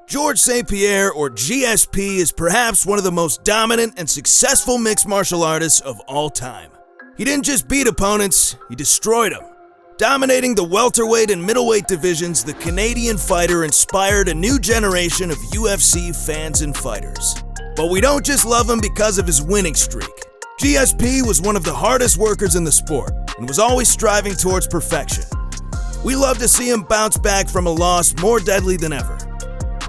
George St-Pierre, or GSP, is perhaps one of the most dominant and successful mixed martial artists of all time. He didn't just beat opponents, he destroyed them. Dominating the welterweight and middleweight divisions, the Canadian fighter inspired a new generation of UFC fans and fighters. But we don't just love him because of his winning streak. GSP was one of the hardest workers in the sport and was always striving towards perfection. We love to see him bounce back from a loss more deadly than ever.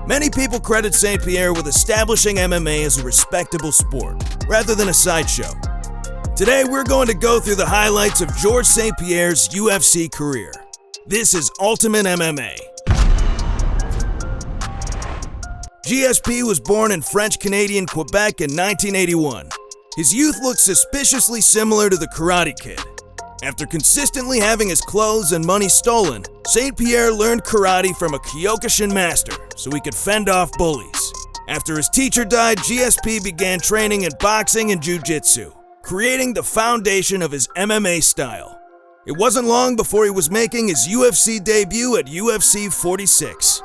Many people credit St-Pierre with establishing MMA as a respectable sport, rather than a sideshow. Today, we're going to go through the highlights of George St-Pierre's UFC career. This is Ultimate MMA. GSP was born in French-Canadian Quebec in 1981. His youth looked suspiciously similar to the Karate Kid. After consistently having his clothes and money stolen, St-Pierre learned karate from a Kyokushin master so he could fend off bullies. After his teacher died, GSP began training in boxing and jiu-jitsu, creating the foundation of his MMA style. It wasn't long before he was making his UFC debut at UFC 46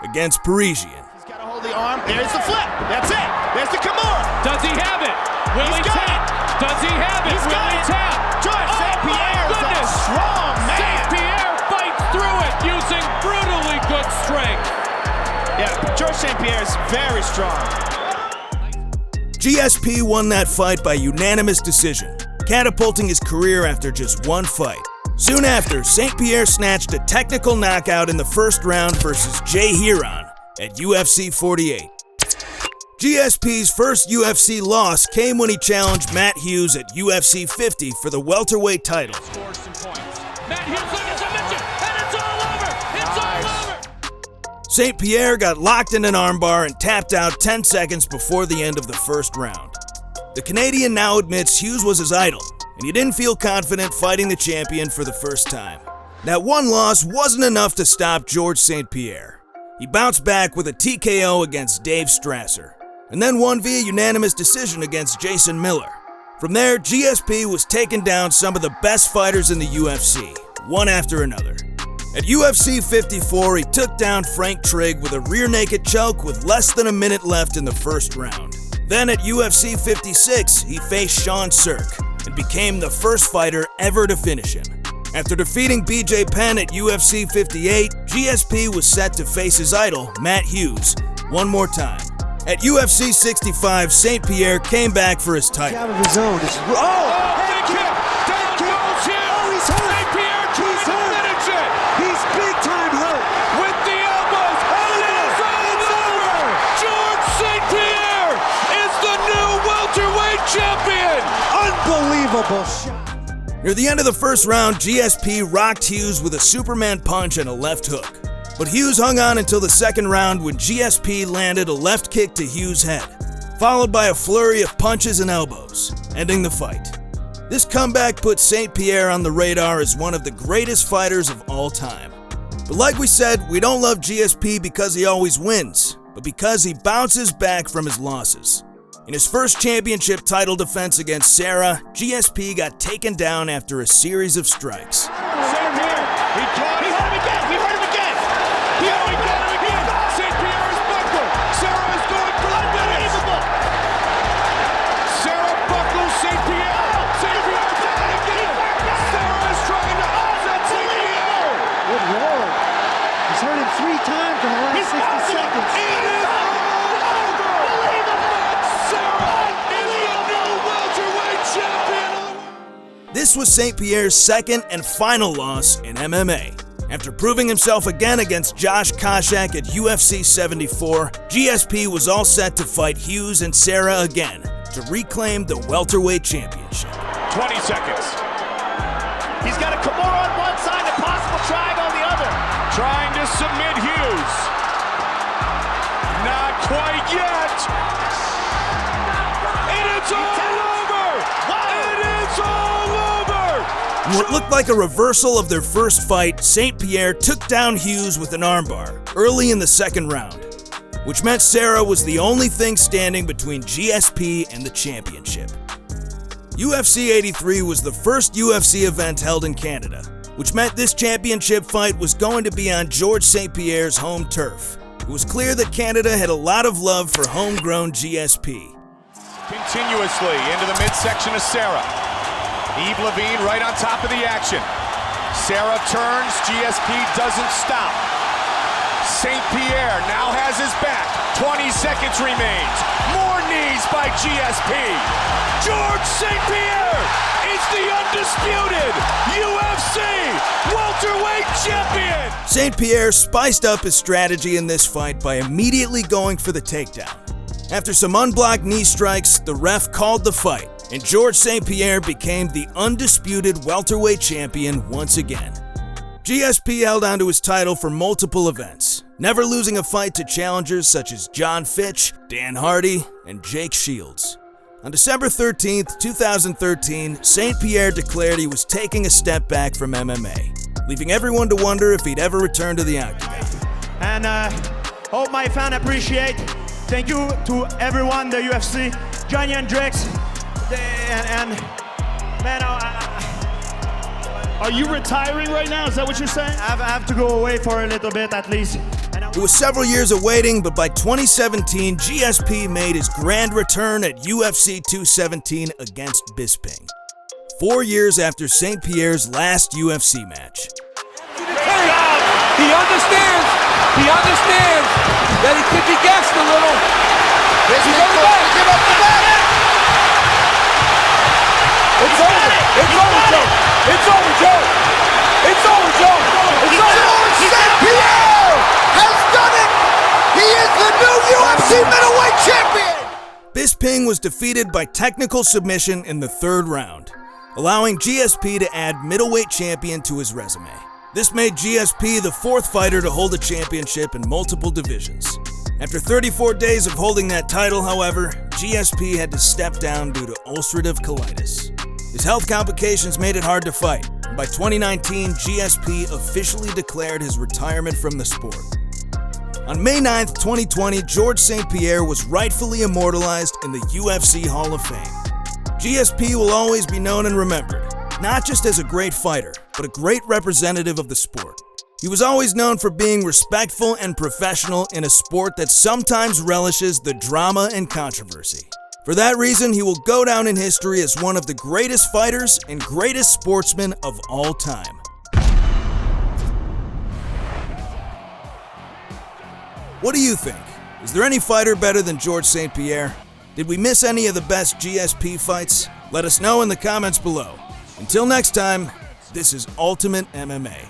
against Parisian. He's got to hold the arm. There's the flip. That's it. There's the Kimura. Does he have it? Will he tap? Does he have it? Will he tap? George St-Pierre is a strong man. St-Pierre fights through it using brutally good strength. Yeah, George St-Pierre is very strong. GSP won that fight by unanimous decision, catapulting his career after just one fight. Soon after, St-Pierre snatched a technical knockout in the first round versus Jay Heron at UFC 48. GSP's first UFC loss came when he challenged Matt Hughes at UFC 50 for the welterweight title. Matt Hughes looking at submission, and it's all over! It's all over! St-Pierre got locked in an armbar and tapped out 10 seconds before the end of the first round. The Canadian now admits Hughes was his idol, and he didn't feel confident fighting the champion for the first time. That one loss wasn't enough to stop George St-Pierre. He bounced back with a TKO against Dave Strasser, and then won via unanimous decision against Jason Miller. From there, GSP was taking down some of the best fighters in the UFC, one after another. At UFC 54, he took down Frank Trigg with a rear naked choke with less than a minute left in the first round. Then at UFC 56, he faced Sean Sirk and became the first fighter ever to finish him. After defeating BJ Penn at UFC 58, GSP was set to face his idol, Matt Hughes, one more time. At UFC 65, St-Pierre came back for his title. Out of his zone. Big kick! Down goes Hughes! Oh, he's hurt! St-Pierre trying to finish it! He's big time hurt! With the elbows, and it's all over! George St-Pierre is the new welterweight champion! Unbelievable shot! Near the end of the first round, GSP rocked Hughes with a Superman punch and a left hook. But Hughes hung on until the second round when GSP landed a left kick to Hughes' head, followed by a flurry of punches and elbows, ending the fight. This comeback put St-Pierre on the radar as one of the greatest fighters of all time. But like we said, we don't love GSP because he always wins, but because he bounces back from his losses. In his first championship title defense against Serra, GSP got taken down after a series of strikes. St-Pierre, he hurt him again! He hurt him again! He got him again! St-Pierre is buckled! Serra is going for the finish! Serra buckles St-Pierre! St-Pierre down again! Serra is trying to offset St-Pierre! Good lord. He's hurt him 3 times in the last 60 seconds. It is all over! Serra is the new welterweight champion! This was St-Pierre's second and final loss in MMA. After proving himself again against Josh Koscheck at UFC 74, GSP was all set to fight Hughes and Serra again to reclaim the welterweight championship. 20 seconds. He's got a Kimura on one side and a possible triangle on the other. Trying to submit Hughes. Not quite yet. And it's all over. It is all over. In what looked like a reversal of their first fight, St-Pierre took down Hughes with an armbar early in the second round, which meant Serra was the only thing standing between GSP and the championship. UFC 83 was the first UFC event held in Canada, which meant this championship fight was going to be on George St-Pierre's home turf. it was clear that Canada had a lot of love for homegrown GSP. Continuously into the midsection of Sarah. Eve Levine right on top of the action. Sarah turns, GSP doesn't stop. St-Pierre now has his back. 20 seconds remains. More knees by GSP. George St-Pierre is the undisputed UFC Welterweight champion. St-Pierre spiced up his strategy in this fight by immediately going for the takedown. After some unblocked knee strikes, the ref called the fight, and George St-Pierre became the undisputed welterweight champion once again. GSP held onto his title for multiple events, never losing a fight to challengers such as John Fitch, Dan Hardy, and Jake Shields. On December 13, 2013, St-Pierre declared he was taking a step back from MMA, leaving everyone to wonder if he'd ever return to the octagon. And hope my fan appreciate. Thank you to everyone, the UFC, Johnny and Drex, and man, Are you retiring right now? Is that what you're saying? I have to go away for a little bit at least. It was several years of waiting, but by 2017, GSP made his grand return at UFC 217 against Bisping, 4 years after St-Pierre's last UFC match. He understands that he could be gassed a little. He's on the back. Give up the back. It's over. It's over, Joe. It's over, Joe. It's over, Joe. It's over. George St-Pierre has done it. He is the new UFC middleweight champion. Bisping was defeated by technical submission in the third round, allowing GSP to add middleweight champion to his resume. This made GSP the fourth fighter to hold a championship in multiple divisions. After 34 days of holding that title, however, GSP had to step down due to ulcerative colitis. His health complications made it hard to fight, and by 2019, GSP officially declared his retirement from the sport. On May 9, 2020, George St-Pierre was rightfully immortalized in the UFC Hall of Fame. GSP will always be known and remembered, not just as a great fighter, but a great representative of the sport. He was always known for being respectful and professional in a sport that sometimes relishes the drama and controversy. For that reason, he will go down in history as one of the greatest fighters and greatest sportsmen of all time. What do you think? Is there any fighter better than George St-Pierre? Did we miss any of the best GSP fights? Let us know in the comments below. Until next time, this is Ultimate MMA.